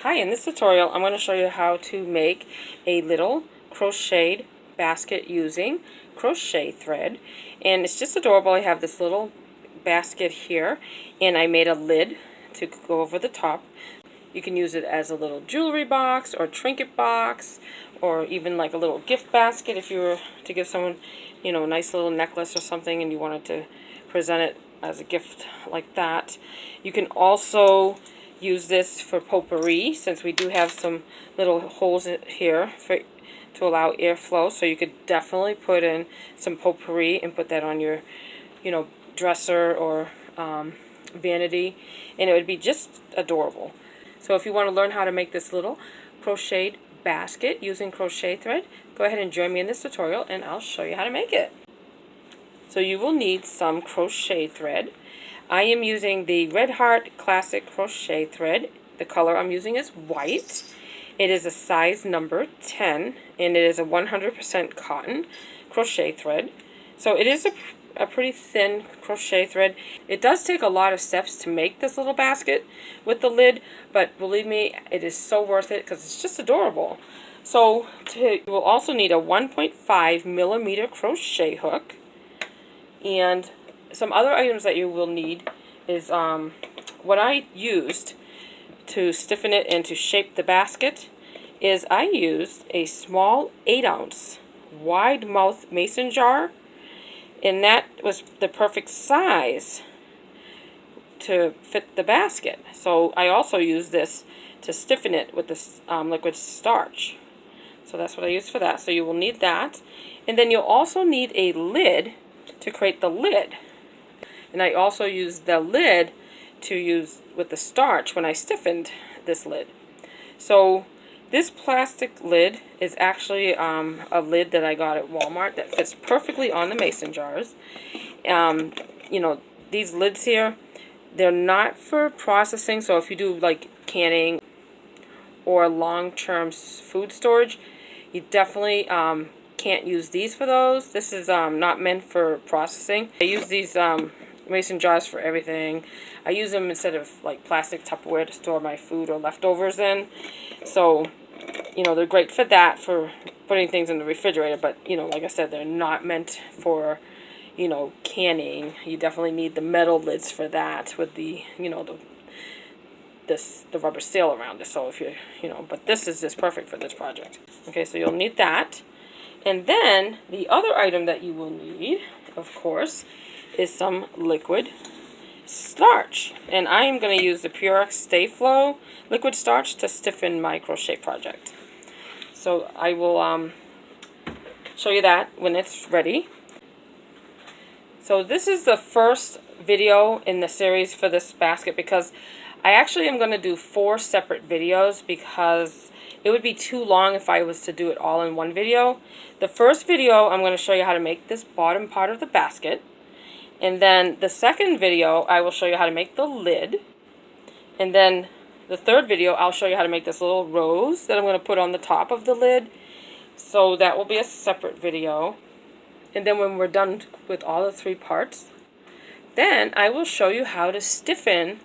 Hi, in this tutorial I'm going to show you how to make a little crocheted basket using crochet thread, and it's just adorable. I have this little basket here and I made a lid to go over the top. You can use it as a little jewelry box or trinket box, or even like a little gift basket if you were to give someone, a nice little necklace or something and you wanted to present it as a gift like that. You can also use this for potpourri, since we do have some little holes here to allow airflow, so you could definitely put in some potpourri and put that on your dresser or vanity, and it would be just adorable. So if you want to learn how to make this little crocheted basket using crochet thread, go ahead and join me in this tutorial and I'll show you how to make it. So you will need some crochet thread. I am using the Red Heart Classic Crochet Thread. The color I'm using is white. It is a size number 10, and it is a 100% cotton crochet thread. So it is a pretty thin crochet thread. It does take a lot of steps to make this little basket with the lid, but believe me, it is so worth it because it's just adorable. So you will also need a 1.5 millimeter crochet hook, and some other items that you will need is what I used to stiffen it and to shape the basket is I used a small 8-ounce wide mouth mason jar, and that was the perfect size to fit the basket. So I also used this to stiffen it with this liquid starch. So that's what I used for that. So you will need that, and then you'll also need a lid to create the lid. And I also used the lid to use with the starch when I stiffened this lid. So this plastic lid is actually a lid that I got at Walmart that fits perfectly on the mason jars. These lids here, they're not for processing, so if you do like canning or long-term food storage, you definitely can't use these for those. This is not meant for processing. I use these mason jars for everything. I use them instead of like plastic Tupperware to store my food or leftovers in. So, they're great for that, for putting things in the refrigerator, but, like I said, they're not meant for, canning. You definitely need the metal lids for that with the, the rubber seal around it. So if but this is just perfect for this project. Okay, so you'll need that. And then the other item that you will need, of course, is some liquid starch. And I am going to use the Purex sta-flo liquid starch to stiffen my crochet project. So I will show you that when it's ready. So this is the first video in the series for this basket, because I actually am going to do 4 separate videos because it would be too long if I was to do it all in one video. The first video, I'm going to show you how to make this bottom part of the basket. And then the second video, I will show you how to make the lid. And then the third video, I'll show you how to make this little rose that I'm going to put on the top of the lid. So that will be a separate video. And then when we're done with all the 3 parts, then I will show you how to stiffen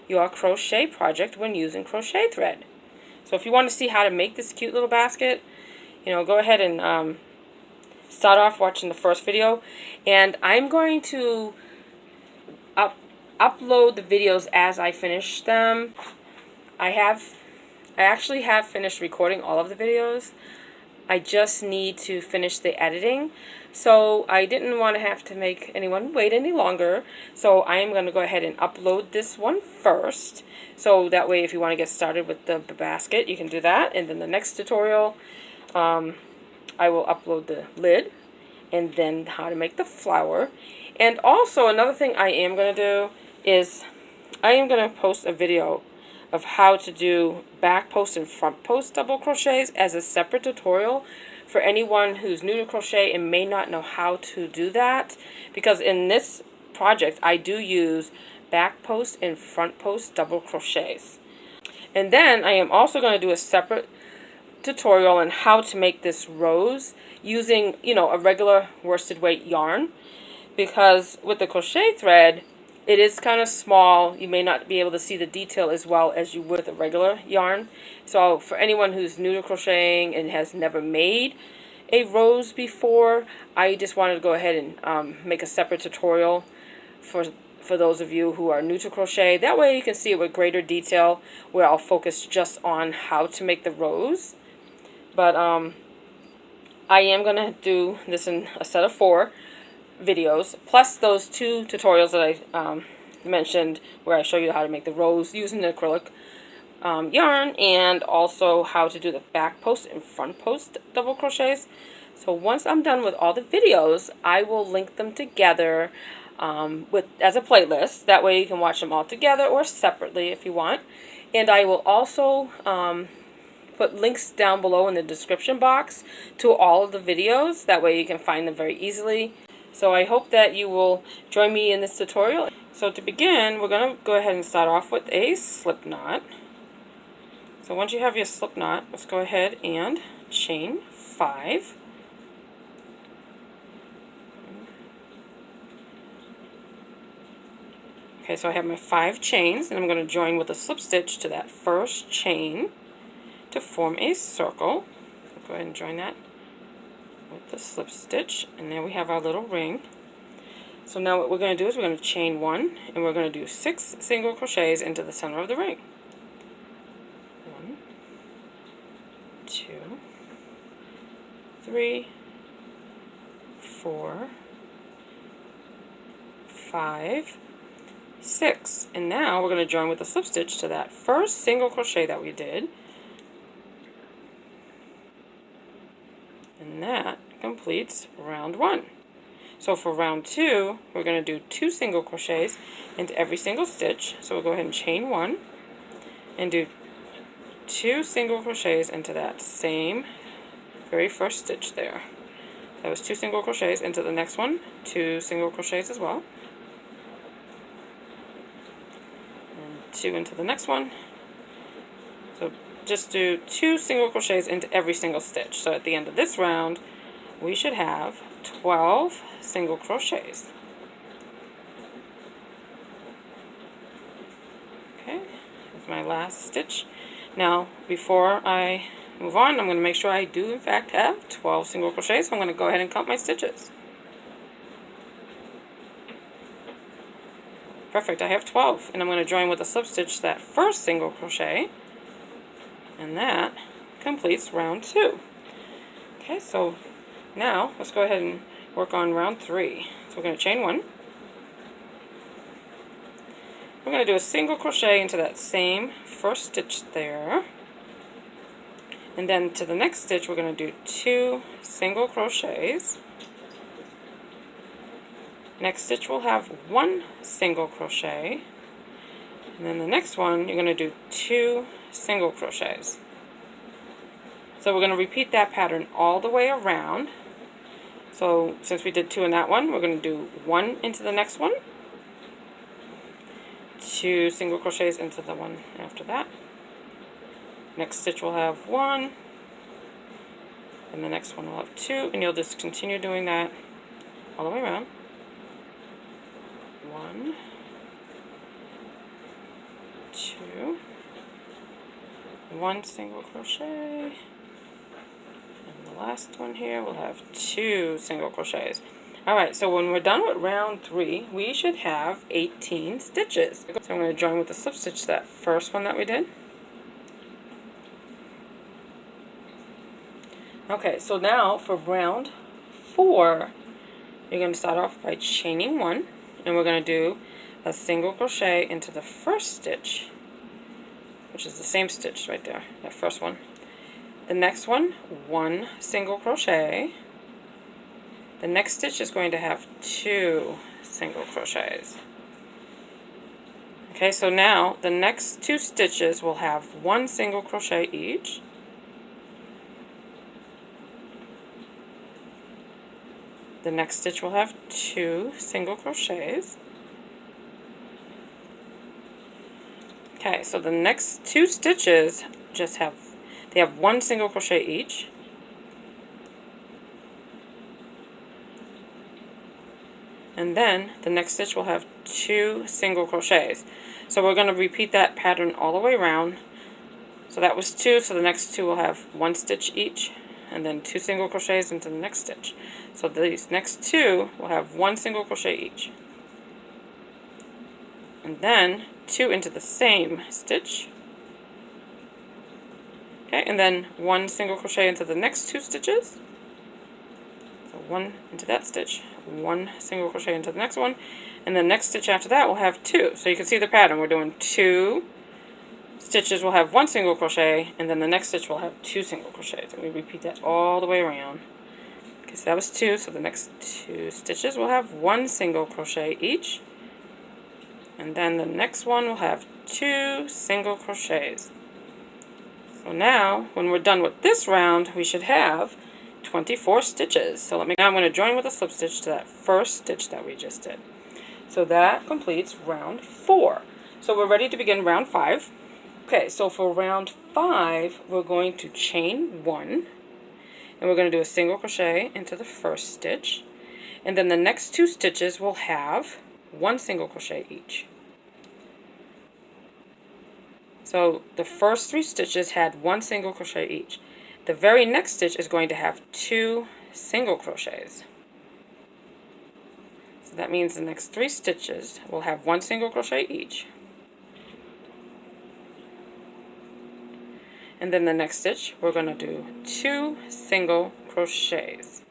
your crochet project when using crochet thread. So if you want to see how to make this cute little basket, go ahead and start off watching the first video. And I'm going to upload the videos as I finish them. I actually have finished recording all of the videos. I just need to finish the editing. So I didn't want to have to make anyone wait any longer. So I am going to go ahead and upload this one first. So that way if you want to get started with the basket, you can do that. And then the next tutorial, I will upload the lid and then how to make the flower. And also another thing I am going to do is I am going to post a video of how to do back post and front post double crochets as a separate tutorial for anyone who's new to crochet and may not know how to do that, because in this project I do use back post and front post double crochets. And then I am also going to do a separate tutorial on how to make this rose using a regular worsted weight yarn, because with the crochet thread It is kind of small. You may not be able to see the detail as well as you would with a regular yarn. So for anyone who's new to crocheting and has never made a rose before, I just wanted to go ahead and make a separate tutorial for those of you who are new to crochet. That way you can see it with greater detail, where I'll focus just on how to make the rose. But I am going to do this in a set of 4 videos, plus those 2 tutorials that I mentioned, where I show you how to make the rose using the acrylic yarn, and also how to do the back post and front post double crochets. So once I'm done with all the videos, I will link them together as a playlist. That way you can watch them all together or separately if you want. And I will also put links down below in the description box to all of the videos. That way you can find them very easily. So I hope that you will join me in this tutorial. So to begin, we're going to go ahead and start off with a slip knot. So once you have your slip knot, let's go ahead and chain 5. Okay, so I have my 5 chains, and I'm going to join with a slip stitch to that first chain to form a circle. So go ahead and join that with the slip stitch, and there we have our little ring. So now what we're going to do is we're going to chain 1, and we're going to do 6 single crochets into the center of the ring. 1, 2, 3, 4, 5, 6. And now we're going to join with a slip stitch to that first single crochet that we did. And that completes round 1. So for round 2, we're going to do 2 single crochets into every single stitch. So we'll go ahead and chain 1 and do 2 single crochets into that same very first stitch there. That was 2 single crochets into the next one, 2 single crochets as well, and 2 into the next one. So just do 2 single crochets into every single stitch. So at the end of this round, we should have 12 single crochets. Okay, that's my last stitch. Now, before I move on, I'm going to make sure I do in fact have 12 single crochets. So I'm going to go ahead and count my stitches. Perfect, I have 12, and I'm going to join with a slip stitch that first single crochet, and that completes round 2. Okay, so now let's go ahead and work on round 3. So we're going to chain 1. We're going to do a single crochet into that same first stitch there, and then to the next stitch we're going to do 2 single crochets. Next stitch we'll have 1 single crochet, and then the next one you're going to do 2 single crochets. So we're going to repeat that pattern all the way around. So since we did 2 in that one, we're going to do 1 into the next one, 2 single crochets into the one after that. Next stitch will have 1, and the next one will have 2, and you'll just continue doing that all the way around. 1, 2, 1 single crochet, and the last one here will have 2 single crochets. Alright, so when we're done with round 3, we should have 18 stitches. So I'm going to join with the slip stitch to that first one that we did. Okay, so now for round 4, you're going to start off by chaining 1, and we're going to do a single crochet into the first stitch, which is the same stitch right there, that first one. The next one, 1 single crochet. The next stitch is going to have 2 single crochets. Okay, so now the next 2 stitches will have 1 single crochet each. The next stitch will have 2 single crochets. Okay, so the next 2 stitches they have 1 single crochet each. and then the next stitch will have 2 single crochets. So we're going to repeat that pattern all the way around. So that was 2, so the next 2 will have 1 stitch each, and then 2 single crochets into the next stitch. So these next 2 will have 1 single crochet each, and then 2 into the same stitch. Okay, and then 1 single crochet into the next 2 stitches. So 1 into that stitch, 1 single crochet into the next one, and the next stitch after that will have 2. So you can see the pattern. We're doing 2 stitches will have 1 single crochet, and then the next stitch will have 2 single crochets. And we repeat that all the way around. Okay, so that was 2, so the next 2 stitches will have 1 single crochet each, and then the next one will have 2 single crochets. So now, when we're done with this round, we should have 24 stitches. So now I'm going to join with a slip stitch to that first stitch that we just did. So that completes round 4. So we're ready to begin round 5. Okay, so for round 5, we're going to chain 1, and we're going to do a single crochet into the first stitch, and then the next 2 stitches will have 1 single crochet each. So the first 3 stitches had 1 single crochet each. The very next stitch is going to have 2 single crochets. So that means the next 3 stitches will have 1 single crochet each. And then the next stitch, we're going to do 2 single crochets.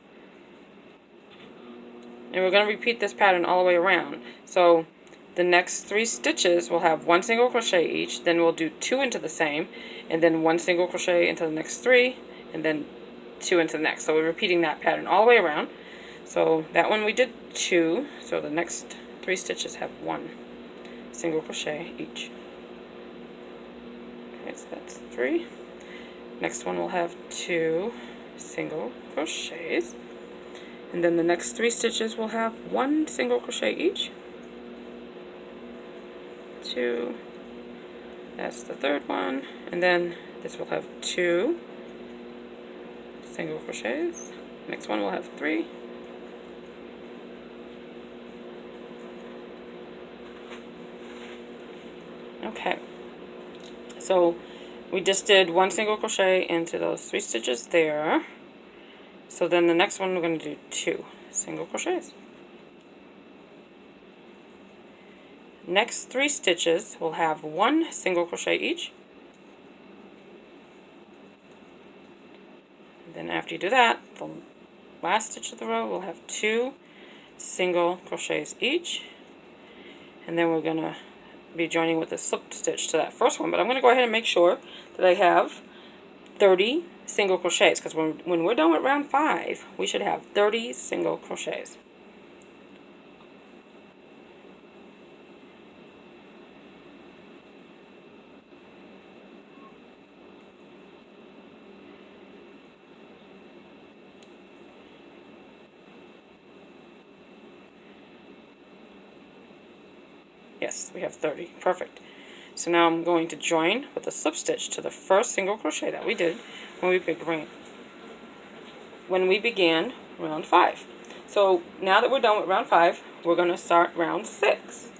And we're going to repeat this pattern all the way around. So the next 3 stitches will have 1 single crochet each, then we'll do 2 into the same, and then 1 single crochet into the next 3, and then 2 into the next. So we're repeating that pattern all the way around. So that one we did 2, so the next 3 stitches have 1 single crochet each. Okay, so that's 3. Next one will have 2 single crochets, and then the next 3 stitches will have 1 single crochet each. 2, that's the third one, and then this will have 2 single crochets. Next one will have 3. Okay, so we just did 1 single crochet into those 3 stitches there. So then the next one we're going to do 2 single crochets. Next 3 stitches will have 1 single crochet each. And then after you do that, the last stitch of the row will have 2 single crochets each. And then we're going to be joining with a slip stitch to that first one. But I'm going to go ahead and make sure that I have 30 single crochets, because when we're done with round 5, we should have 30 single crochets. Yes, we have 30. Perfect. So now I'm going to join with a slip stitch to the first single crochet that we did when we began round 5. So now that we're done with round 5, we're going to start round 6.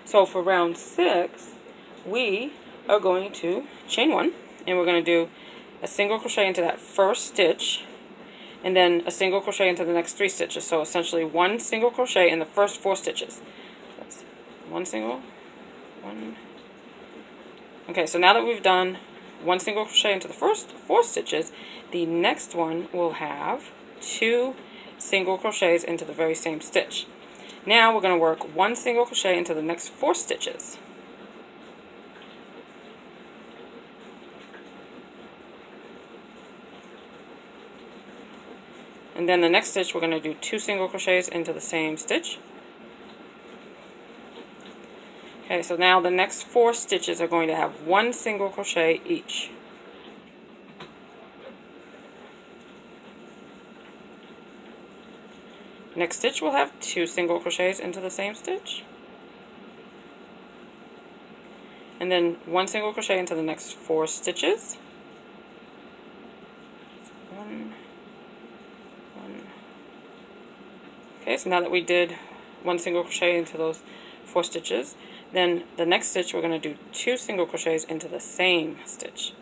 So for round 6, we are going to chain 1, and we're going to do a single crochet into that first stitch, and then a single crochet into the next 3 stitches. So essentially 1 single crochet in the first 4 stitches. That's 1 single, 1. Okay, so now that we've done 1 single crochet into the first 4 stitches, the next one will have 2 single crochets into the very same stitch. Now we're going to work 1 single crochet into the next 4 stitches. And then the next stitch we're going to do 2 single crochets into the same stitch. Okay, so now the next 4 stitches are going to have 1 single crochet each. Next stitch will have 2 single crochets into the same stitch. And then 1 single crochet into the next 4 stitches. 1. Okay, so now that we did one single crochet into those 4 stitches. Then the next stitch we're going to do 2 single crochets into the same stitch.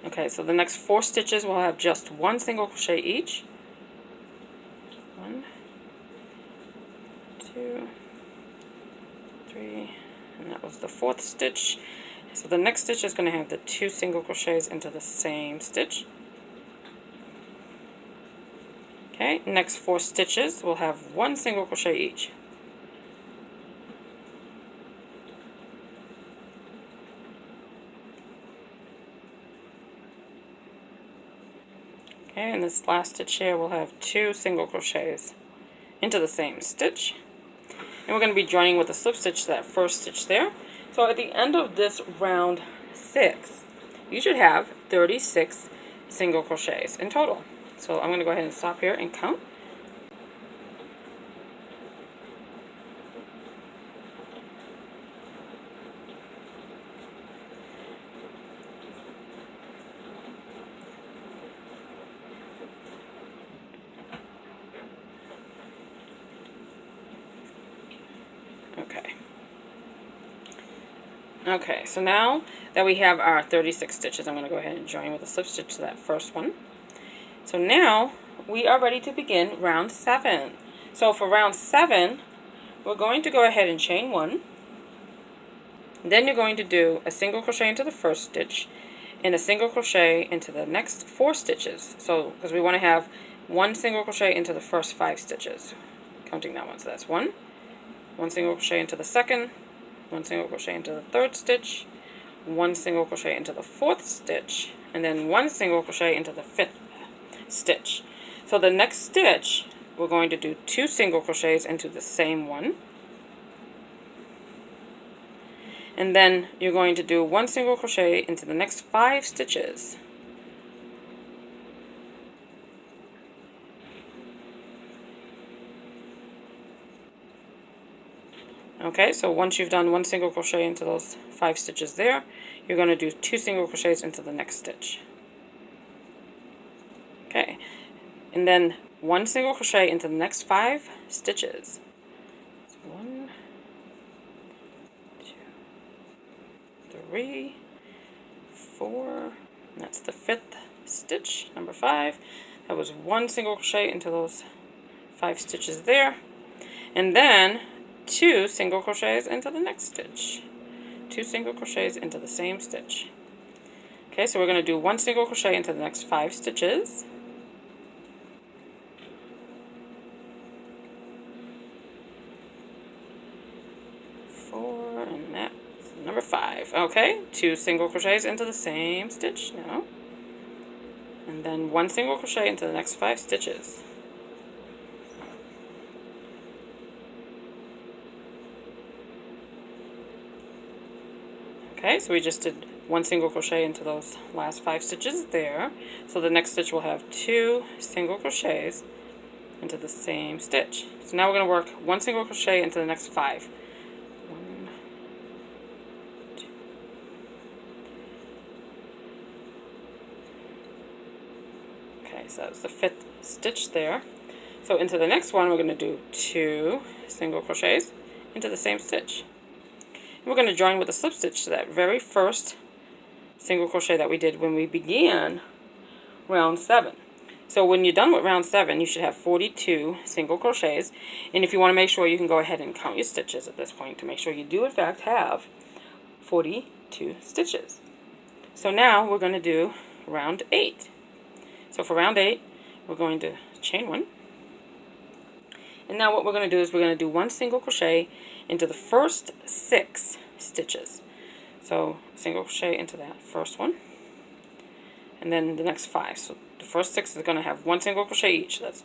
Okay, so the next 4 stitches will have just 1 single crochet each. 1, 2, 3, and that was the 4th stitch. So the next stitch is going to have the 2 single crochets into the same stitch. Okay, next 4 stitches will have 1 single crochet each. Okay, and this last stitch here will have 2 single crochets into the same stitch. And we're going to be joining with a slip stitch to that first stitch there. So at the end of this round 6, you should have 36 single crochets in total. So I'm going to go ahead and stop here and count. Okay, so now that we have our 36 stitches, I'm going to go ahead and join with a slip stitch to that first one. So now we are ready to begin round 7. So for round 7, we're going to go ahead and chain 1. Then you're going to do a single crochet into the first stitch and a single crochet into the next 4 stitches. So because we want to have 1 single crochet into the first 5 stitches. Counting that one, so that's 1. 1 single crochet into the second. 1 single crochet into the 3rd stitch, 1 single crochet into the 4th stitch, and then 1 single crochet into the 5th stitch. So the next stitch, we're going to do 2 single crochets into the same one. And then you're going to do 1 single crochet into the next 5 stitches. Okay, so once you've done 1 single crochet into those 5 stitches there, you're going to do 2 single crochets into the next stitch. Okay, and then 1 single crochet into the next 5 stitches. So 1, 2, 3, 4, and that's the 5th stitch, number 5. That was 1 single crochet into those 5 stitches there, and then 2 single crochets into the next stitch. 2 single crochets into the same stitch. Okay, so we're going to do 1 single crochet into the next 5 stitches. And that's number 5. Okay, 2 single crochets into the same stitch now. And then 1 single crochet into the next 5 stitches. Okay, so we just did 1 single crochet into those last 5 stitches there. So the next stitch will have 2 single crochets into the same stitch. So now we're going to work 1 single crochet into the next 5. 1, 2. Okay, so that's the 5th stitch there. So into the next one, we're going to do 2 single crochets into the same stitch. We're going to join with a slip stitch to that very first single crochet that we did when we began round 7. So when you're done with round 7, you should have 42 single crochets. And if you want to make sure, you can go ahead and count your stitches at this point to make sure you do in fact have 42 stitches. So now we're going to do round 8. So for round 8, we're going to chain 1. And now what we're going to do is we're going to do 1 single crochet into the first 6 stitches. So single crochet into that first one, and then the next 5. So the first 6 is going to have 1 single crochet each. That's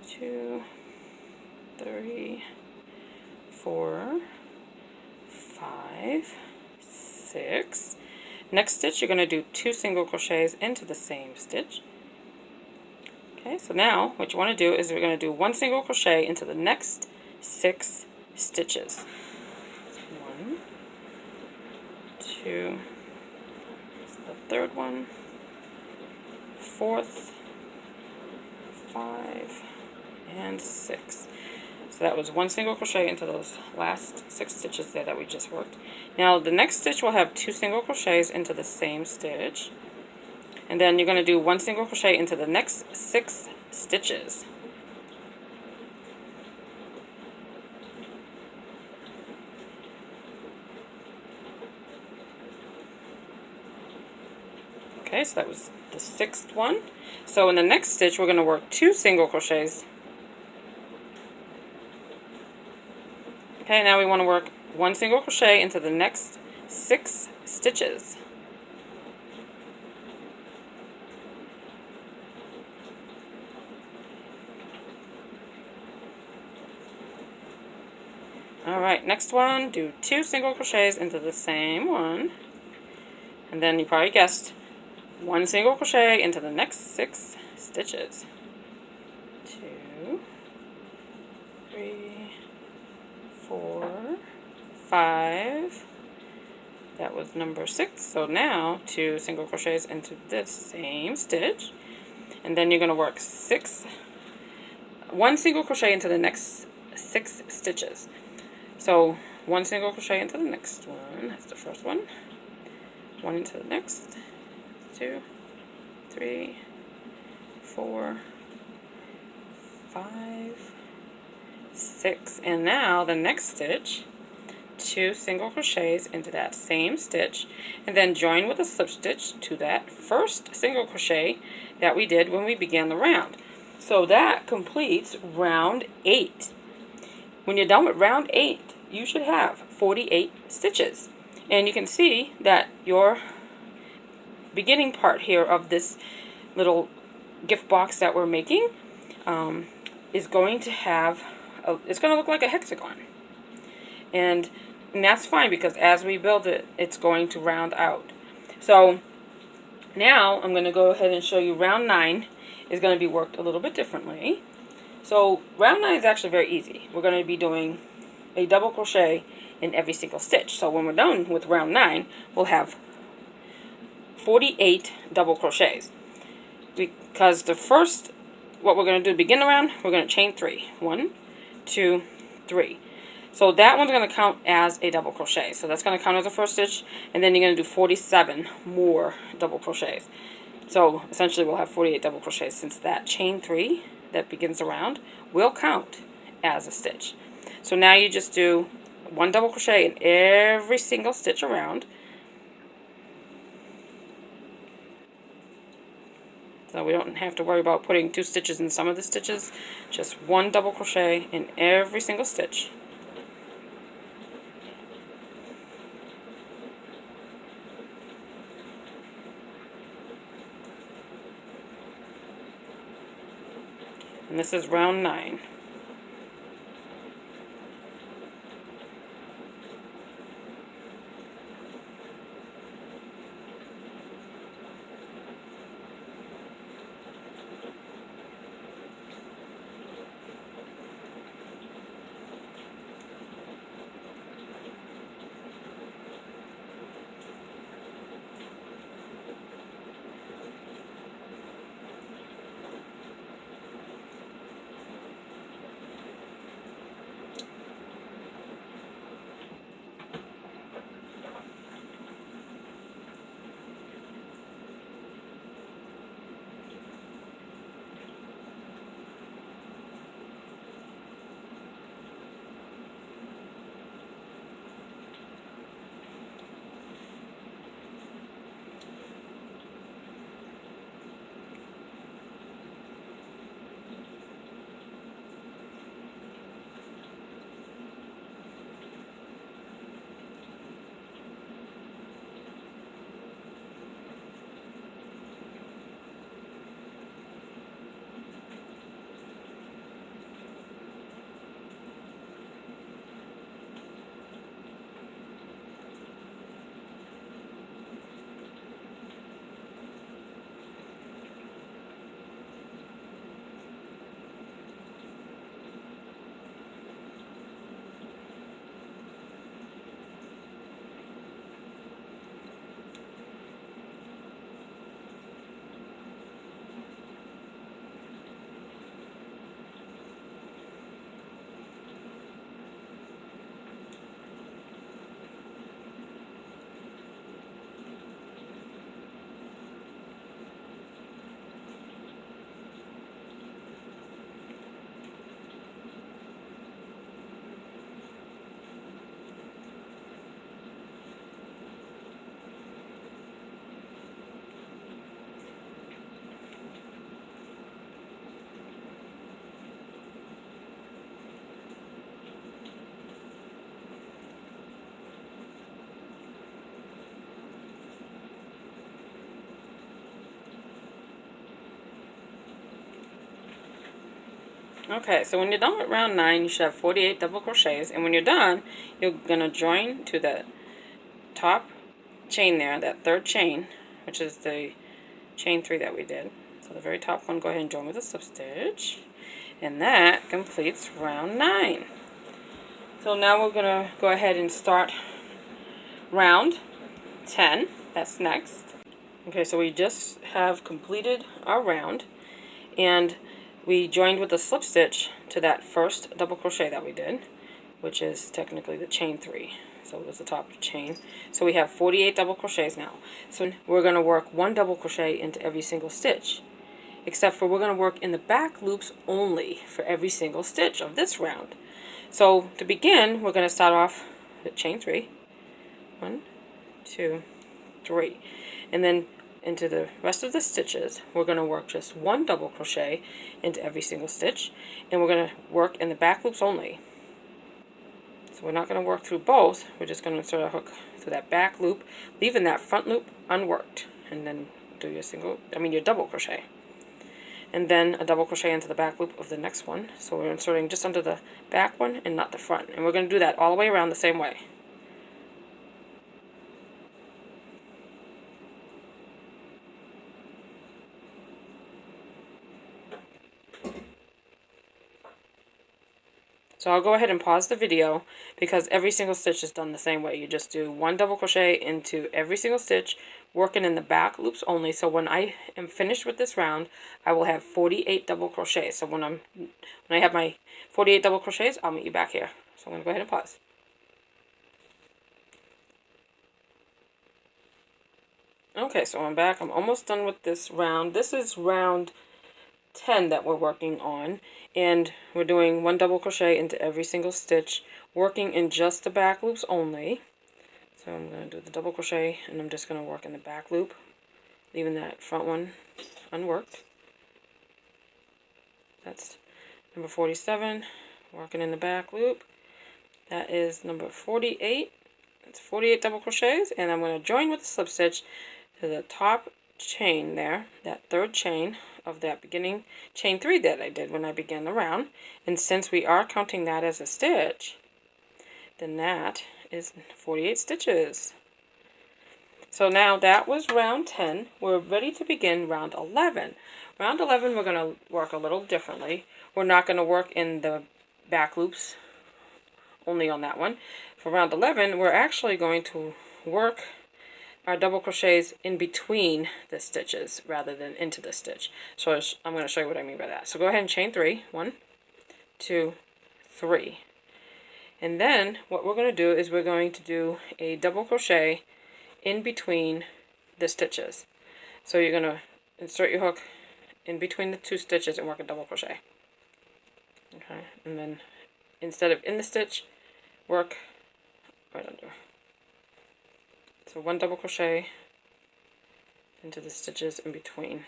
2, 3, 4, 5, 6. Next stitch, you're going to do 2 single crochets into the same stitch. Okay, so now what you want to do is we're going to do 1 single crochet into the next 6 stitches. 1, 2, this is the 3rd one, 4th, 5, and 6. So that was 1 single crochet into those last 6 stitches there that we just worked. Now the next stitch will have 2 single crochets into the same stitch, and then you're going to do 1 single crochet into the next 6 stitches. Okay, so that was the 6th one. So in the next stitch, we're going to work 2 single crochets. Okay, now we want to work 1 single crochet into the next 6 stitches. Alright, next one, do 2 single crochets into the same one. And then you probably guessed, 1 single crochet into the next 6 stitches. 2, 3, 4, 5. That was number 6. So now 2 single crochets into the same stitch, and then you're going to work 1 single crochet into the next 6 stitches. So 1 single crochet into the next one. That's the first one. 1 into the next. 2, 3, 4, 5, 6. And now the next stitch, 2 single crochets into that same stitch, and then join with a slip stitch to that first single crochet that we did when we began the round. So that completes round 8. When you're done with round 8, you should have 48 stitches. And you can see that your beginning part here of this little gift box that we're making is going to have it's going to look like a hexagon, and that's fine, because as we build it, it's going to round out. So now I'm going to go ahead and show you round 9 is going to be worked a little bit differently. So round 9 is actually very easy. We're going to be doing a double crochet in every single stitch. So when we're done with round 9, we'll have 48 double crochets, because what we're going to do to begin the round, we're going to chain 3. 1, 2, 3. So that one's going to count as a double crochet. So that's going to count as a first stitch, and then you're going to do 47 more double crochets. So essentially we'll have 48 double crochets, since that chain 3 that begins the round will count as a stitch. So now you just do 1 double crochet in every single stitch around. So we don't have to worry about putting 2 stitches in some of the stitches, just 1 double crochet in every single stitch. And this is round 9. Okay, so when you're done with round 9, you should have 48 double crochets, and when you're done, you're going to join to the top chain there, that third chain, which is the chain 3 that we did. So the very top one, go ahead and join with a slip stitch, and that completes round 9. So now we're going to go ahead and start round 10. That's next. Okay, so we just have completed our round, and we joined with a slip stitch to that first double crochet that we did, which is technically the chain 3. So it was the top chain. So we have 48 double crochets now. So we're going to work 1 double crochet into every single stitch, except for we're going to work in the back loops only for every single stitch of this round. So to begin, we're going to start off with chain 3. 1, 2, 3. And then into the rest of the stitches, we're going to work just 1 double crochet into every single stitch, and we're going to work in the back loops only. So we're not going to work through both, we're just going to insert a hook through that back loop, leaving that front loop unworked, and then do your double crochet. And then a double crochet into the back loop of the next one. So we're inserting just under the back one and not the front. And we're going to do that all the way around the same way. So I'll go ahead and pause the video because every single stitch is done the same way. You just do 1 double crochet into every single stitch, working in the back loops only. So when I am finished with this round, I will have 48 double crochets. So when I have my 48 double crochets, I'll meet you back here. So I'm going to go ahead and pause. Okay, so I'm back. I'm almost done with this round. This is round 10 that we're working on, and we're doing 1 double crochet into every single stitch, working in just the back loops only. So I'm going to do the double crochet, and I'm just going to work in the back loop, leaving that front one unworked. That's number 47, working in the back loop. That is number 48. That's 48 double crochets, and I'm going to join with a slip stitch to the top chain there, that third chain of that beginning chain 3 that I did when I began the round. And since we are counting that as a stitch, then that is 48 stitches. So now that was round 10. We're ready to begin round 11. Round 11 we're going to work a little differently. We're not going to work in the back loops only on that one. For round 11 we're actually going to work our double crochets in between the stitches rather than into the stitch. So I'm going to show you what I mean by that. So go ahead and chain 3. 1, 2, 3. And then what we're going to do is we're going to do a double crochet in between the stitches. So you're going to insert your hook in between the 2 stitches and work a double crochet. Okay, and then instead of in the stitch, work right under. So 1 double crochet into the stitches in between.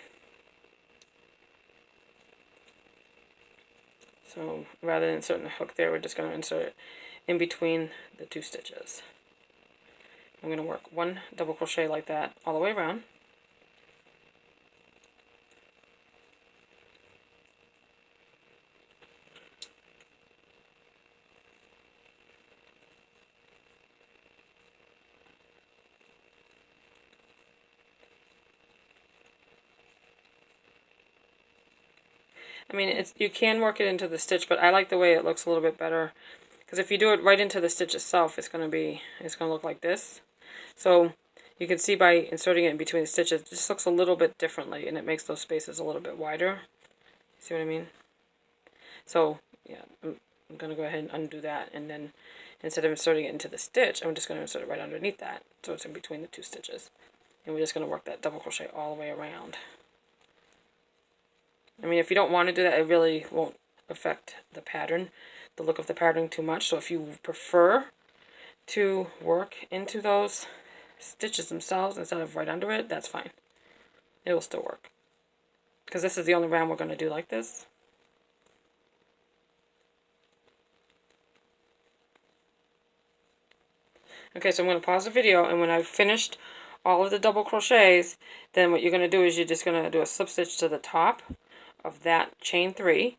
So rather than inserting a hook there, we're just going to insert it in between the 2 stitches. I'm going to work 1 double crochet like that all the way around. I mean, you can work it into the stitch, but I like the way it looks a little bit better. Because if you do it right into the stitch itself, it's going to look like this. So you can see by inserting it in between the stitches, it just looks a little bit differently, and it makes those spaces a little bit wider. See what I mean? So yeah, I'm going to go ahead and undo that, and then instead of inserting it into the stitch, I'm just going to insert it right underneath that, so it's in between the 2 stitches. And we're just going to work that double crochet all the way around. I mean, if you don't want to do that, it really won't affect the pattern, the look of the pattern too much. So if you prefer to work into those stitches themselves instead of right under it, that's fine. It will still work. Because this is the only round we're going to do like this. Okay, so I'm going to pause the video, and when I've finished all of the double crochets, then what you're going to do is you're just going to do a slip stitch to the top of that chain 3,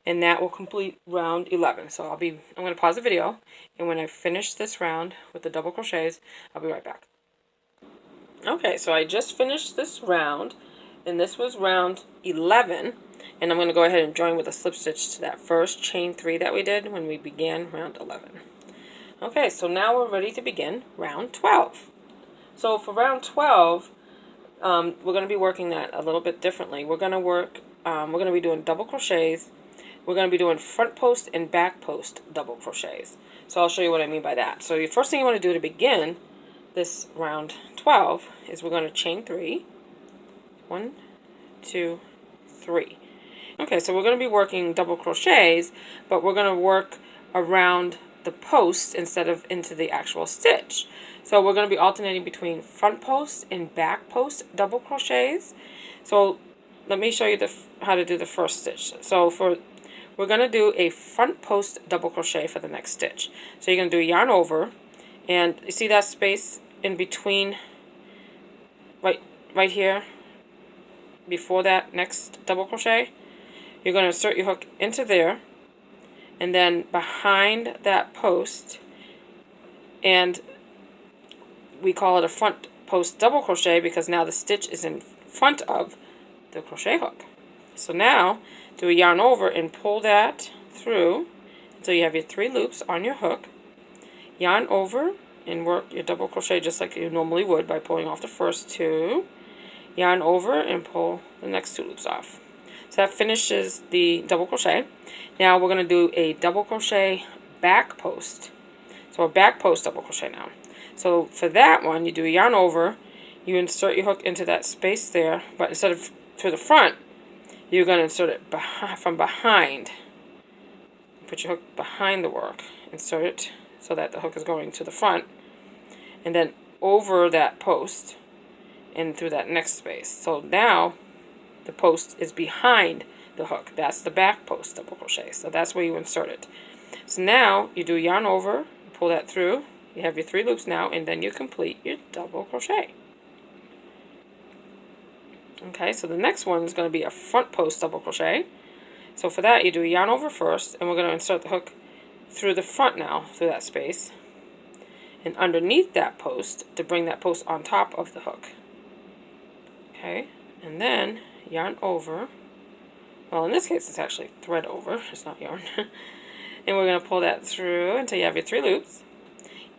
and that will complete round 11. So I'm going to pause the video, and when I finish this round with the double crochets, I'll be right back. Okay, so I just finished this round, and this was round 11, and I'm going to go ahead and join with a slip stitch to that first chain 3 that we did when we began round 11. Okay, so now we're ready to begin round 12. So for round 12, we're going to be working that a little bit differently. We're going to be doing double crochets. We're going to be doing front post and back post double crochets. So I'll show you what I mean by that. So the first thing you want to do to begin this round 12 is we're going to chain 3. 1, 2, 3. Okay, so we're going to be working double crochets, but we're going to work around the post instead of into the actual stitch. So we're going to be alternating between front post and back post double crochets. So let me show you how to do the first stitch. So we're going to do a front post double crochet for the next stitch. So you're going to do yarn over, and you see that space in between right here before that next double crochet? You're going to insert your hook into there, and then behind that post, and we call it a front post double crochet because now the stitch is in front of the crochet hook. So now do a yarn over and pull that through until you have your 3 loops on your hook. Yarn over and work your double crochet just like you normally would by pulling off the first 2. Yarn over and pull the next 2 loops off. So that finishes the double crochet. Now we're going to do a double crochet back post. So a back post double crochet now. So for that one, you do a yarn over, you insert your hook into that space there, but instead of to the front, you're going to insert it from behind. Put your hook behind the work, insert it so that the hook is going to the front, and then over that post and through that next space. So now the post is behind the hook. That's the back post double crochet. So that's where you insert it. So now you do yarn over, pull that through. You have your 3 loops now, and then you complete your double crochet. Okay, so the next one is going to be a front post double crochet. So for that, you do a yarn over first, and we're going to insert the hook through the front now, through that space, and underneath that post to bring that post on top of the hook. Okay, and then yarn over. Well, in this case, it's actually thread over. It's not yarn. And we're going to pull that through until you have your 3 loops.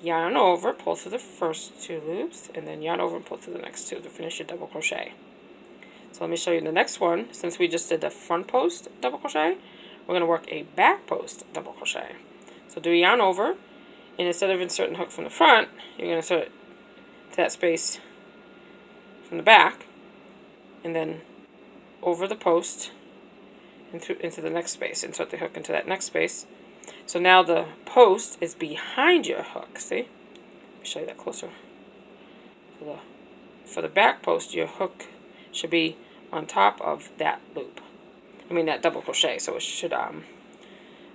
Yarn over, pull through the first 2 loops, and then yarn over and pull through the next 2 to finish your double crochet. So let me show you the next one. Since we just did the front post double crochet, we're going to work a back post double crochet. So do yarn over, and instead of inserting the hook from the front, you're going to insert it to that space from the back, and then over the post and through into the next space. Insert the hook into that next space. So now the post is behind your hook. See? Let me show you that closer. For the back post, your hook should be on top of that loop. I mean that double crochet. So it should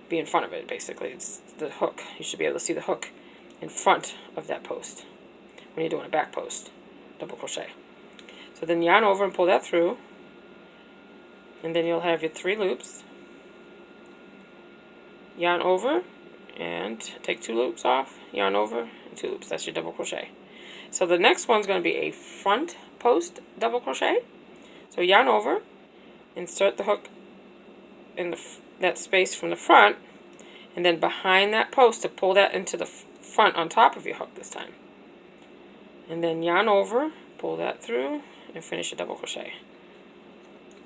be in front of it. Basically, it's the hook. You should be able to see the hook in front of that post when you're doing a back post double crochet. So then yarn over and pull that through, and then you'll have your 3 loops. Yarn over and take 2 loops off, yarn over and 2 loops. That's your double crochet. So the next one's going to be a front post double crochet. So yarn over, insert the hook in that space from the front, and then behind that post to pull that into the front on top of your hook this time. And then yarn over, pull that through, and finish your double crochet.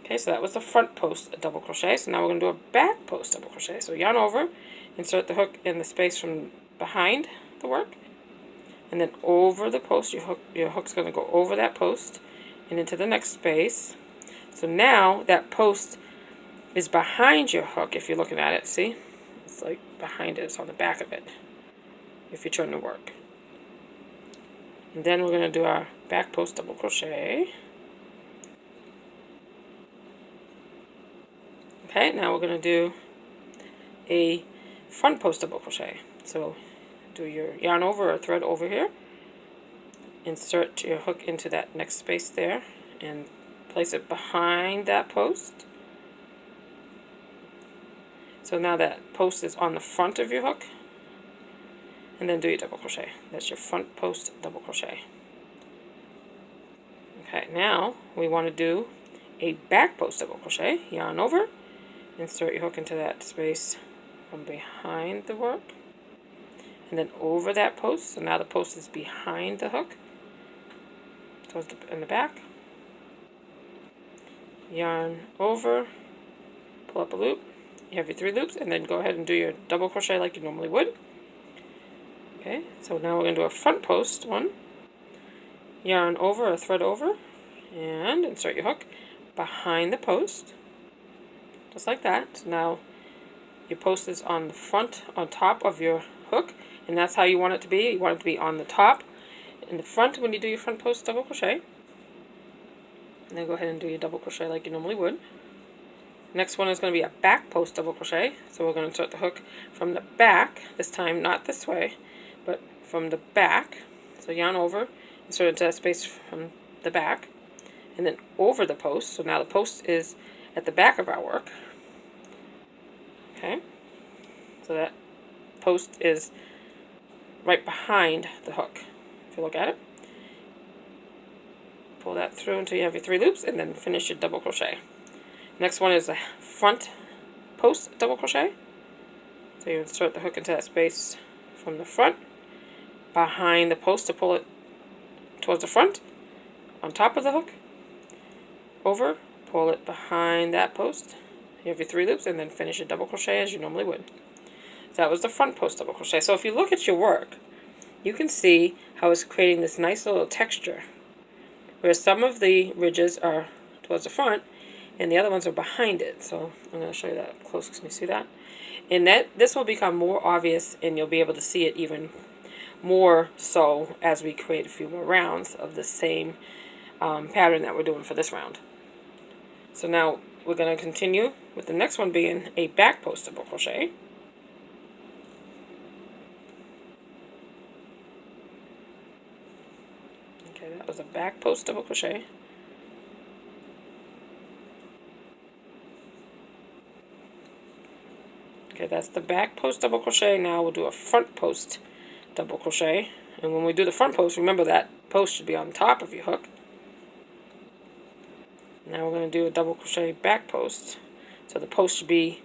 Okay, so that was the front post double crochet. So now we're going to do a back post double crochet. So yarn over, insert the hook in the space from behind the work, and then over the post. Your hook's going to go over that post and into the next space. So now that post is behind your hook. If you're looking at it, see, it's like behind it. It's on the back of it. If you're trying to work, and then we're going to do our back post double crochet. Okay, now we're going to do a front post double crochet. So do your yarn over or thread over here. Insert your hook into that next space there and place it behind that post. So now that post is on the front of your hook, and then do your double crochet. That's your front post double crochet. Okay, now we want to do a back post double crochet. Yarn over, insert your hook into that space from behind the work, and then over that post. So now the post is behind the hook, towards in the back. Yarn over, pull up a loop. You have your 3 loops, and then go ahead and do your double crochet like you normally would. Okay, so now we're going to do a front post one. Yarn over or thread over, and insert your hook behind the post, just like that. So now your post is on the front, on top of your hook, and that's how you want it to be. You want it to be on the top, in the front when you do your front post double crochet. And then go ahead and do your double crochet like you normally would. Next one is going to be a back post double crochet. So we're going to insert the hook from the back, this time not this way, but from the back. So yarn over, insert into that space from the back, and then over the post. So now the post is at the back of our work. Okay, so that post is right behind the hook. If you look at it, pull that through until you have your 3 loops, and then finish your double crochet. Next one is a front post double crochet. So you insert the hook into that space from the front, behind the post to pull it towards the front, on top of the hook, over, pull it behind that post. You have your 3 loops, and then finish your double crochet as you normally would. So that was the front post double crochet. So if you look at your work, you can see how it's creating this nice little texture, where some of the ridges are towards the front, and the other ones are behind it. So I'm going to show you that up close. Can you see that? And this will become more obvious, and you'll be able to see it even more so as we create a few more rounds of the same pattern that we're doing for this round. So now we're going to continue with the next one being a back post double crochet. Okay, that was a back post double crochet. Okay, that's the back post double crochet. Now we'll do a front post double crochet. And when we do the front post, remember that post should be on top of your hook. Now we're going to do a double crochet back post. So the post should be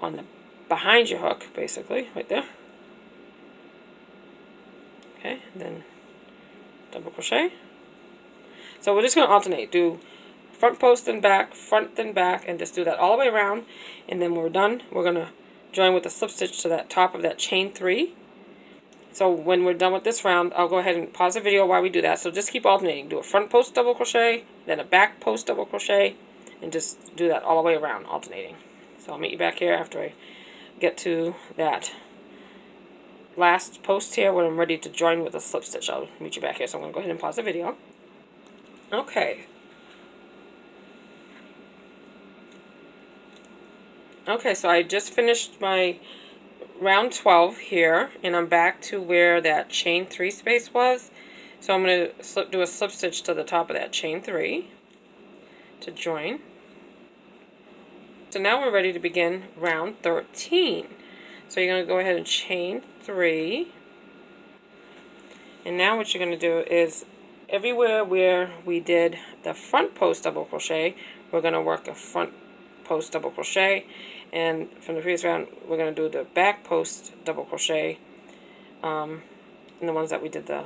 on the behind your hook, basically, right there. Okay, then double crochet. So we're just going to alternate. Do front post then back, front then back, and just do that all the way around. And then when we're done, we're going to join with a slip stitch to that top of that chain 3. So when we're done with this round, I'll go ahead and pause the video while we do that. So just keep alternating. Do a front post double crochet, then a back post double crochet, and just do that all the way around, alternating. So I'll meet you back here after I get to that last post here when I'm ready to join with a slip stitch. I'll meet you back here. So I'm going to go ahead and pause the video. Okay. Okay, so I just finished my round 12 here, and I'm back to where that chain 3 space was. So I'm going to do a slip stitch to the top of that chain 3 to join. So now we're ready to begin round 13. So you're going to go ahead and chain 3. And now what you're going to do is everywhere where we did the front post double crochet, we're going to work a front post double crochet, and from the previous round we're going to do the back post double crochet, and the ones that we did the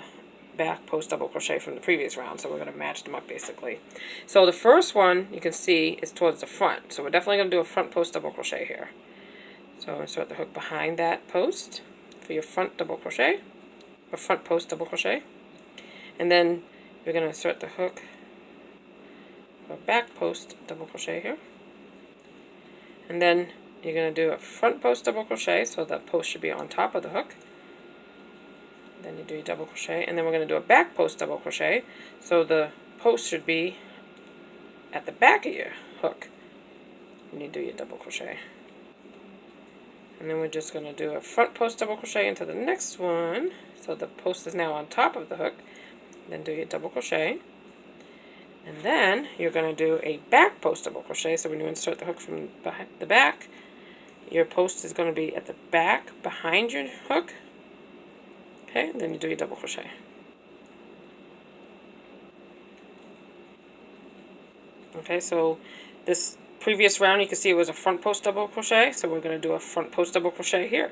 back post double crochet from the previous round, so we're going to match them up basically. So the first one you can see is towards the front, so we're definitely going to do a front post double crochet here. So insert the hook behind that post for your front double crochet, or front post double crochet, and then you're going to insert the hook for back post double crochet here. And then you're going to do a front post double crochet, so the post should be on top of the hook. Then you do your double crochet, and then we're going to do a back post double crochet, so the post should be at the back of your hook when you do your double crochet. And then we're just going to do a front post double crochet into the next one, so the post is now on top of the hook. Then do your double crochet. And then you're going to do a back post double crochet. So when you insert the hook from behind the back, your post is going to be at the back behind your hook. Okay, and then you do your double crochet. Okay, so this previous round you can see it was a front post double crochet, so we're going to do a front post double crochet here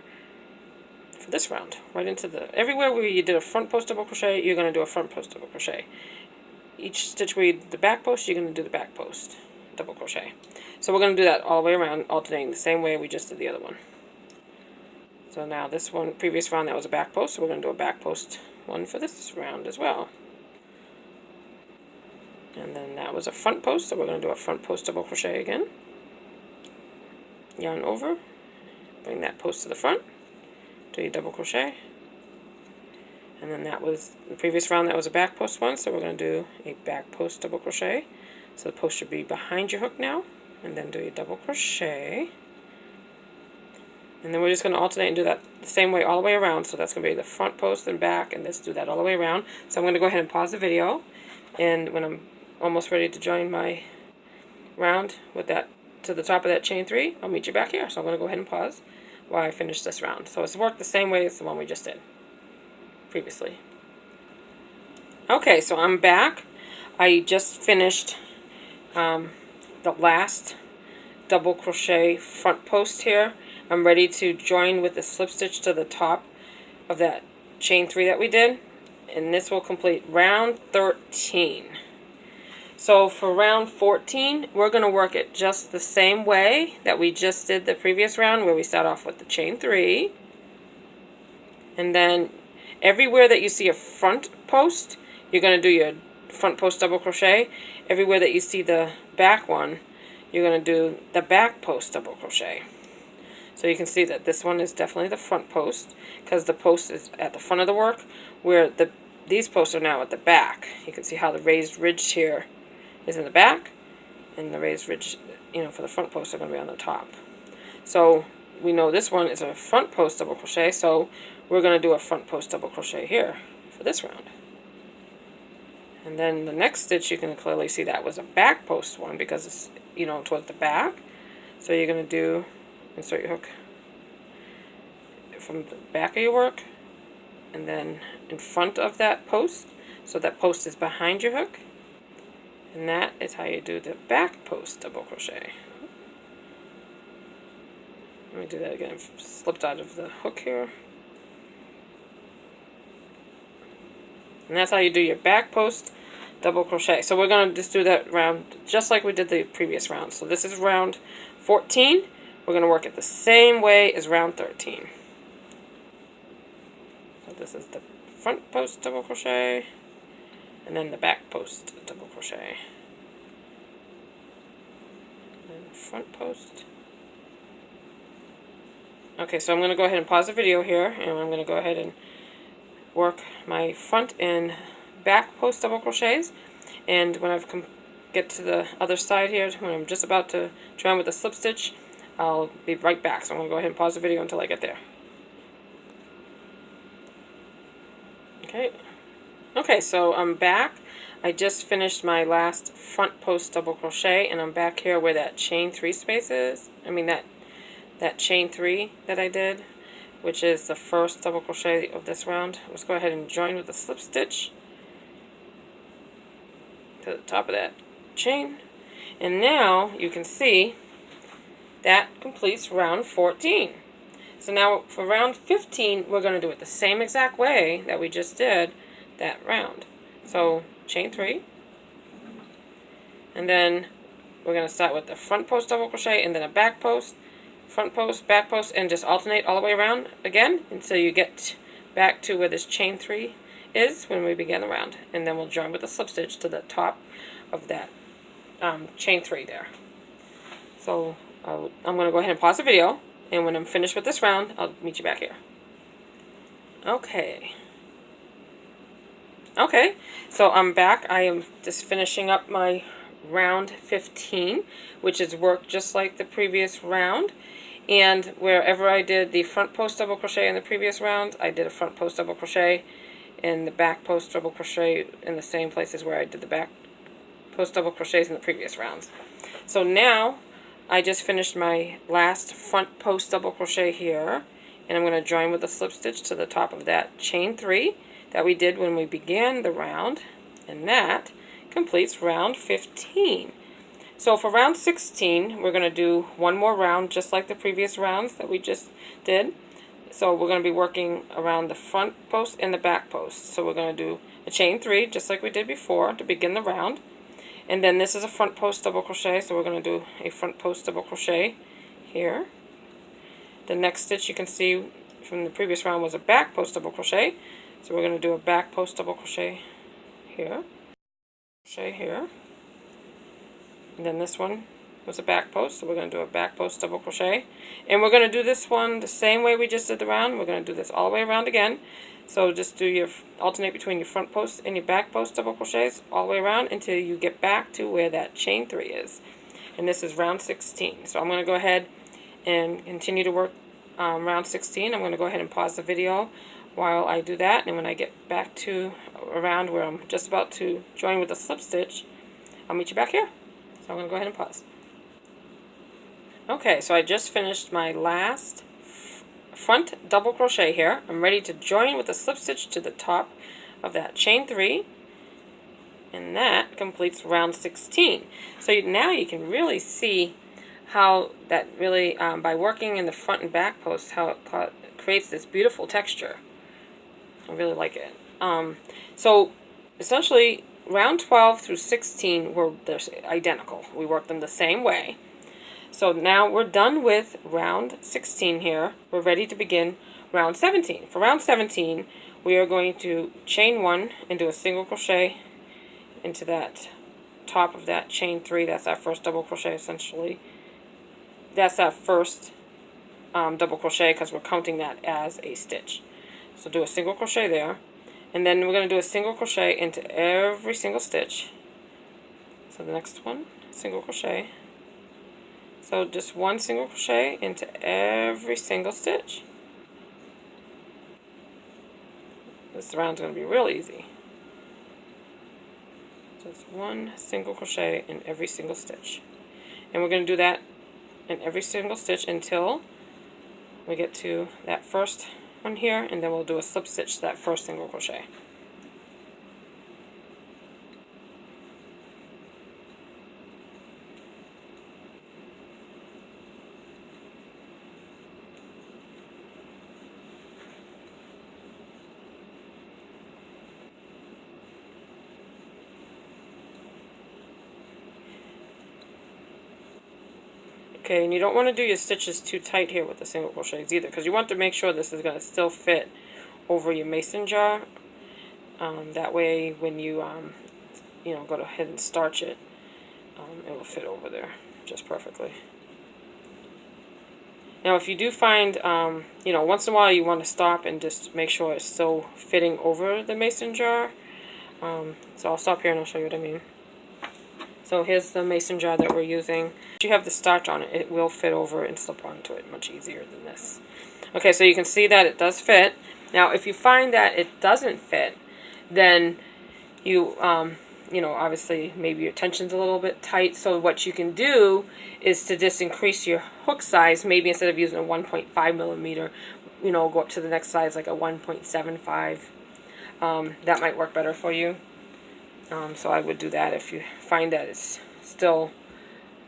for this round. Right into the, everywhere where you did a front post double crochet, you're going to do a front post double crochet. Each stitch where you did the back post, you're going to do the back post double crochet. So we're going to do that all the way around, alternating the same way we just did the other one. So now this one, previous round, that was a back post, so we're going to do a back post one for this round as well. And then that was a front post, so we're going to do a front post double crochet again. Yarn over, bring that post to the front, do your double crochet. And then that was the previous round, that was a back post one, so we're going to do a back post double crochet. So the post should be behind your hook now, and then do your double crochet. And then we're just going to alternate and do that the same way all the way around. So that's going to be the front post and back, and let's do that all the way around. So I'm going to go ahead and pause the video, and when I'm almost ready to join my round with that to the top of that chain 3, I'll meet you back here. So I'm going to go ahead and pause while I finish this round. So it's worked the same way as the one we just did previously. Okay, so I'm back. I just finished the last double crochet front post here. I'm ready to join with the slip stitch to the top of that chain 3 that we did, and this will complete round 13. So for round 14, we're going to work it just the same way that we just did the previous round, where we start off with the chain 3. And then everywhere that you see a front post, you're going to do your front post double crochet. Everywhere that you see the back one, you're going to do the back post double crochet. So you can see that this one is definitely the front post, because the post is at the front of the work, where these posts are now at the back. You can see how the raised ridge here is in the back, and the raised ridge, for the front post are going to be on the top. So we know this one is a front post double crochet, so we're going to do a front post double crochet here for this round. And then the next stitch, you can clearly see that was a back post one, because it's, towards the back. So you're going to do, insert your hook from the back of your work, and then in front of that post, so that post is behind your hook. And that is how you do the back post double crochet. Let me do that again. I've slipped out of the hook here. And that's how you do your back post double crochet. So we're going to just do that round just like we did the previous round. So this is round 14. We're going to work it the same way as round 13. So this is the front post double crochet, and then the back post double crochet, and front post. Okay, so I'm going to go ahead and pause the video here, and I'm going to go ahead and work my front and back post double crochets. And when I've get to the other side here, when I'm just about to join with the slip stitch, I'll be right back. So I'm going to go ahead and pause the video until I get there. Okay, so I'm back. I just finished my last front post double crochet, and I'm back here where that chain 3 space is. That chain 3 that I did, which is the first double crochet of this round. Let's go ahead and join with the slip stitch to the top of that chain. And now you can see that completes round 14. So now for round 15, we're going to do it the same exact way that we just did that round. So chain 3, and then we're going to start with the front post double crochet, and then a back post, front post, back post, and just alternate all the way around again until you get back to where this chain 3 is when we begin the round. And then we'll join with a slip stitch to the top of that chain 3 there. So I'm going to go ahead and pause the video, and when I'm finished with this round, I'll meet you back here. Okay, so I'm back. I am just finishing up my round 15, which is worked just like the previous round. And wherever I did the front post double crochet in the previous round, I did a front post double crochet, and the back post double crochet in the same places where I did the back post double crochets in the previous rounds. So now I just finished my last front post double crochet here, and I'm going to join with a slip stitch to the top of that chain 3 that we did when we began the round, and that completes round 15. So for round 16, we're going to do one more round just like the previous rounds that we just did. So we're going to be working around the front post and the back post. So we're going to do a chain 3 just like we did before to begin the round. And then this is a front post double crochet, so we're going to do a front post double crochet here. The next stitch you can see from the previous round was a back post double crochet. So we're going to do a back post double crochet here. Crochet here. And then this one was a back post, so we're going to do a back post double crochet. And we're going to do this one the same way we just did the round. We're going to do this all the way around again. So just do your alternate between your front post and your back post double crochets all the way around until you get back to where that chain 3 is. And this is round 16. So I'm going to go ahead and continue to work round 16. I'm going to go ahead and pause the video while I do that. And when I get back to around where I'm just about to join with a slip stitch, I'll meet you back here. So I'm going to go ahead and pause. Okay, so I just finished my last front double crochet here. I'm ready to join with a slip stitch to the top of that chain 3, and that completes round 16. So now you can really see how that really, by working in the front and back posts, how it creates this beautiful texture. I really like it. So essentially round 12 through 16 were identical. We worked them the same way. So now we're done with round 16 here. We're ready to begin round 17. For round 17, we are going to chain 1 and do a single crochet into that top of that chain 3. That's our first double crochet essentially. That's our first double crochet because we're counting that as a stitch. So do a single crochet there. And then we're going to do a single crochet into every single stitch. So the next one, single crochet. So just one single crochet into every single stitch. This round's going to be real easy. Just one single crochet in every single stitch. And we're going to do that in every single stitch until we get to that first one here, and then we'll do a slip stitch to that first single crochet. Okay, and you don't want to do your stitches too tight here with the single crochets either, because you want to make sure this is going to still fit over your mason jar. That way, when you go ahead and starch it, it will fit over there just perfectly. Now, if you do find, once in a while you want to stop and just make sure it's still fitting over the mason jar. So I'll stop here and I'll show you what I mean. So here's the mason jar that we're using. If you have the starch on it, it will fit over and slip onto it much easier than this. Okay, so you can see that it does fit. Now, if you find that it doesn't fit, then you, obviously maybe your tension's a little bit tight. So what you can do is to just increase your hook size. Maybe instead of using a 1.5 millimeter, go up to the next size like a 1.75. That might work better for you. So I would do that if you find that it's still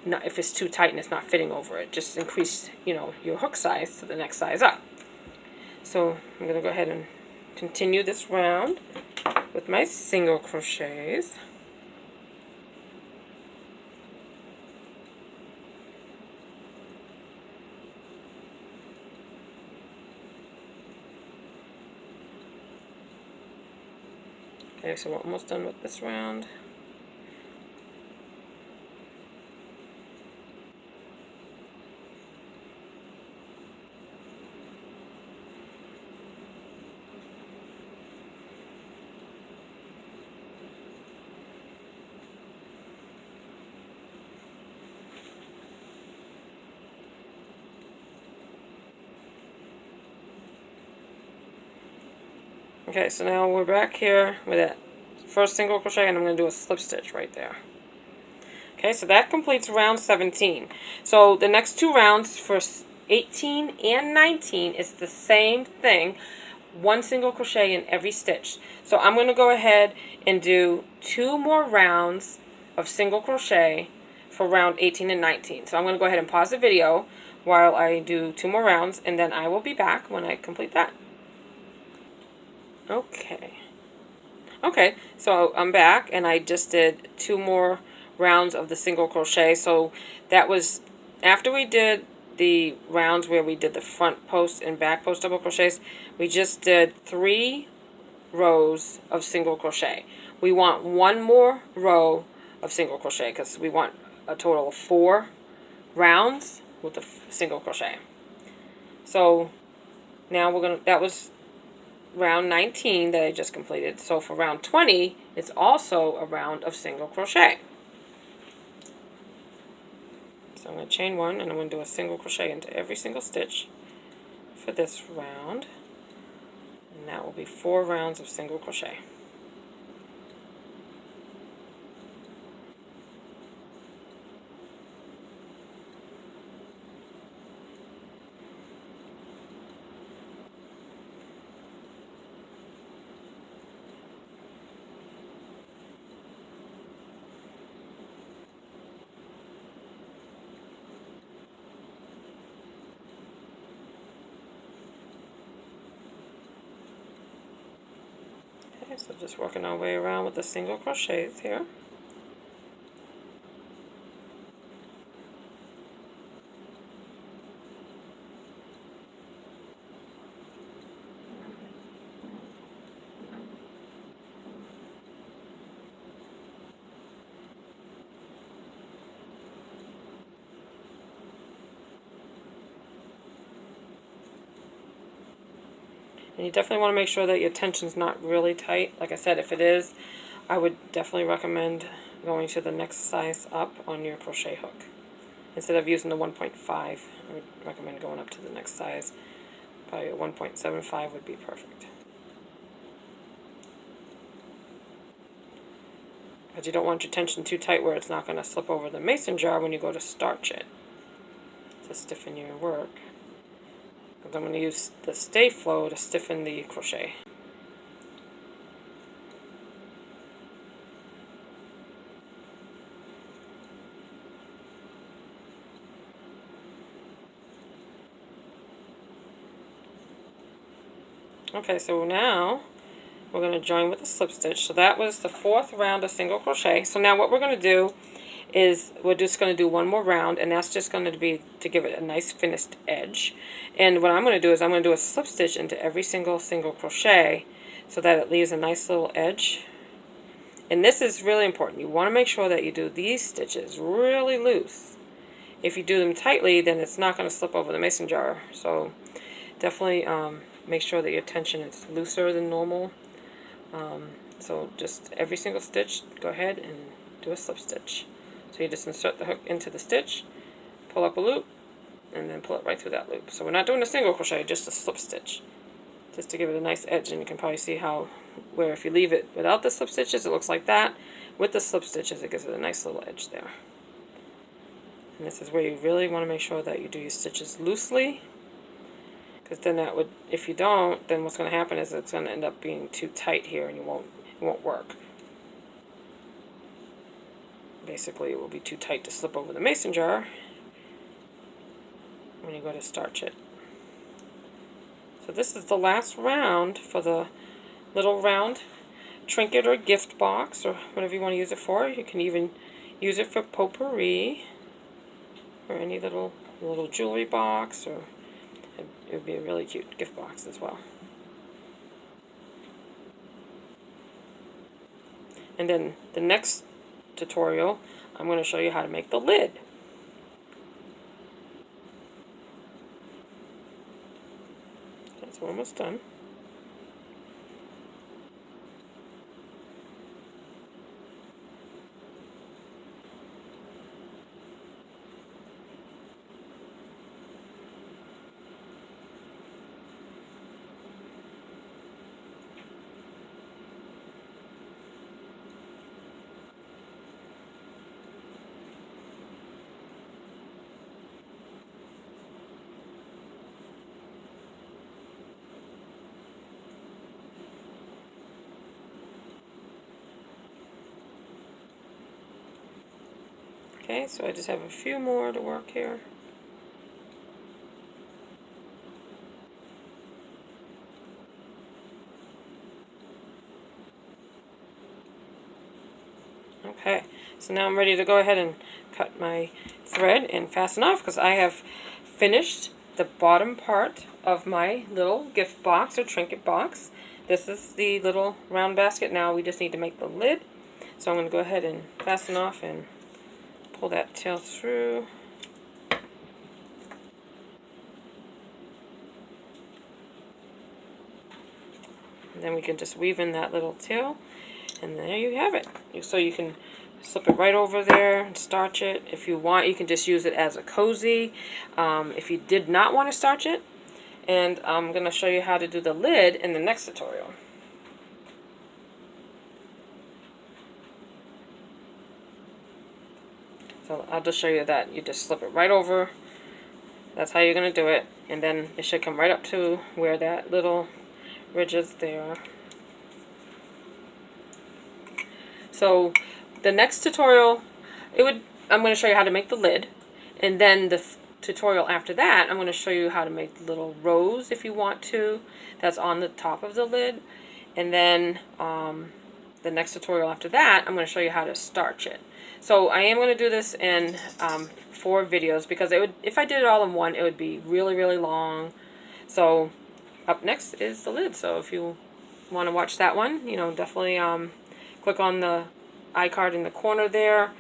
not, if it's too tight and it's not fitting over it. Just increase, your hook size to the next size up. So I'm going to go ahead and continue this round with my single crochets. Okay, so we're almost done with this round. Okay, so now we're back here with that first single crochet, and I'm going to do a slip stitch right there. Okay, so that completes round 17. So the next two rounds for 18 and 19 is the same thing. One single crochet in every stitch. So I'm going to go ahead and do 2 more rounds of single crochet for round 18 and 19. So I'm going to go ahead and pause the video while I do 2 more rounds, and then I will be back when I complete that. Okay, so I'm back, and I just did 2 more rounds of the single crochet. So that was after we did the rounds where we did the front post and back post double crochets. We just did 3 rows of single crochet. We want 1 more row of single crochet because we want a total of 4 rounds with the single crochet. So now we're gonna, that was round 19 that I just completed. So for round 20, it's also a round of single crochet. So I'm going to chain 1, and I'm going to do a single crochet into every single stitch for this round. And that will be 4 rounds of single crochet. Okay, so just working our way around with the single crochets here. And you definitely want to make sure that your tension's not really tight. Like I said, if it is, I would definitely recommend going to the next size up on your crochet hook. Instead of using the 1.5, I would recommend going up to the next size. Probably a 1.75 would be perfect. Because you don't want your tension too tight where it's not going to slip over the mason jar when you go to starch it to stiffen your work. I'm going to use the sta-flo to stiffen the crochet. Okay, so now we're going to join with a slip stitch. So that was the 4th round of single crochet. So now what we're going to do is we're just going to do 1 more round, and that's just going to be to give it a nice finished edge. And what I'm going to do is I'm going to do a slip stitch into every single crochet so that it leaves a nice little edge. And this is really important. You want to make sure that you do these stitches really loose. If you do them tightly, then it's not going to slip over the mason jar. So definitely make sure that your tension is looser than normal. So just every single stitch, go ahead and do a slip stitch. So you just insert the hook into the stitch, pull up a loop, and then pull it right through that loop. So we're not doing a single crochet, just a slip stitch, just to give it a nice edge. And you can probably see how, where if you leave it without the slip stitches, it looks like that. With the slip stitches, it gives it a nice little edge there. And this is where you really want to make sure that you do your stitches loosely, because then that would, if you don't, then what's going to happen is it's going to end up being too tight here, and it won't work. Basically, it will be too tight to slip over the mason jar when you go to starch it. So this is the last round for the little round trinket or gift box, or whatever you want to use it for. You can even use it for potpourri or any little jewelry box, or it would be a really cute gift box as well. And then the next tutorial, I'm going to show you how to make the lid. Okay, so we're almost done. Okay, so I just have a few more to work here. Okay, so now I'm ready to go ahead and cut my thread and fasten off because I have finished the bottom part of my little gift box or trinket box. This is the little round basket. Now we just need to make the lid. So I'm going to go ahead and fasten off and pull that tail through. And then we can just weave in that little tail. And there you have it. So you can slip it right over there and starch it. If you want, you can just use it as a cozy. If you did not want to starch it, and I'm going to show you how to do the lid in the next tutorial. So I'll just show you that. You just slip it right over. That's how you're going to do it. And then it should come right up to where that little ridge is there. So the next tutorial, I'm going to show you how to make the lid. And then the tutorial after that, I'm going to show you how to make little rows if you want to. That's on the top of the lid. And then the next tutorial after that, I'm going to show you how to starch it. So I am going to do this in 4 videos because if I did it all in one, it would be really, really long. So up next is the lid. So if you want to watch that one, definitely click on the iCard in the corner there.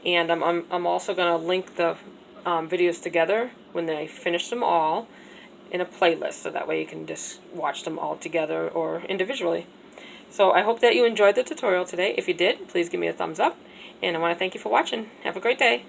And I'm also going to link the videos together when they finish them all in a playlist, so that way you can just watch them all together or individually. So I hope that you enjoyed the tutorial today. If you did, please give me a thumbs up. And I want to thank you for watching. Have a great day.